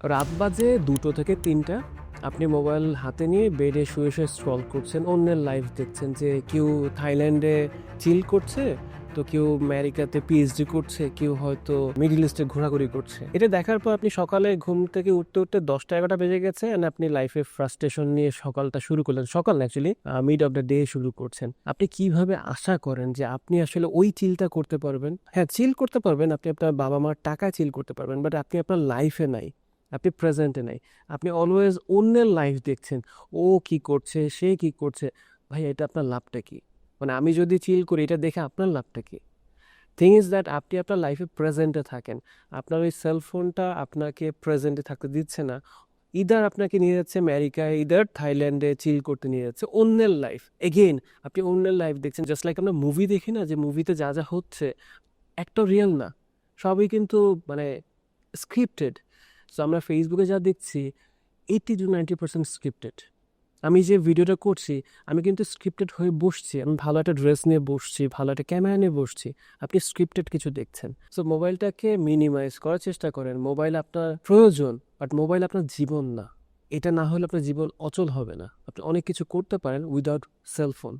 রাত বাজে 2টো থেকে 3টা। আপনি মোবাইল হাতে নিয়ে বেডে শুয়ে শুয়ে স্ক্রল করছেন, অন্যের লাইফ দেখছেন যে কেউ থাইল্যান্ডে চিল করছে, তো কেউ আমেরিকাতে পিএইচডি করছে, কেউ হয়তো মিডল ইস্টে ঘোরাঘুরি করছে। এটা দেখার পর আপনি সকালে ঘুম থেকে উঠতে উঠতে 10টা 11টা বেজে গেছে, and আপনি লাইফে ফ্রাস্ট্রেশন নিয়ে সকালটা শুরু করলেন। সকাল না, actually mid of the day শুরু করছেন। আপনি কিভাবে আশা করেন যে আপনি আসলে ওই চিলটা করতে পারবেন? হ্যাঁ, চিল করতে পারবেন, আপনি আপনার বাবা মার টাকায় চিল করতে পারবেন, বাট আপনি আপনার লাইফে নাই, আপনি প্রেজেন্টে নাই। আপনি অলওয়েজ অন্যের লাইফ দেখছেন, ও কি করছে, সে কি করছে। ভাই, এটা আপনার লাভটা কি? মানে আমি যদি চিল করি, এটা দেখে আপনার লাভটা কি? থিং ইজ দ্যাট আপনি আপনার লাইফে প্রেজেন্টে থাকেন। আপনার ওই সেলফোনটা আপনাকে প্রেজেন্টে থাকতে দিচ্ছে না। ইদার আপনাকে নিয়ে যাচ্ছে আমেরিকায়, ইদার থাইল্যান্ডে চিল করতে নিয়ে যাচ্ছে, অন্যের লাইফ। এগেইন আপনি অন্যের লাইফ দেখছেন, জাস্ট লাইক আমরা মুভি দেখি না, যে মুভিতে যা যা হচ্ছে একটা রিয়েল না, সবই কিন্তু মানে স্ক্রিপ্টেড। সো আমরা ফেসবুকে যা দেখছি 80 to 90% স্ক্রিপ্টেড। আমি যে ভিডিওটা করছি, আমি কিন্তু স্ক্রিপ্টেড হয়ে বসছি, আমি ভালো একটা ড্রেস নিয়ে বসছি, ভালো একটা ক্যামেরা নিয়ে বসছি। আপনি স্ক্রিপ্টেড কিছু দেখছেন। সো মোবাইলটাকে মিনিমাইজ করার চেষ্টা করেন। মোবাইল আপনার প্রয়োজন, বাট মোবাইল আপনার জীবন না। এটা না হলে আপনার জীবন অচল হবে না। আপনি অনেক কিছু করতে পারেন উইদাউট সেলফোন।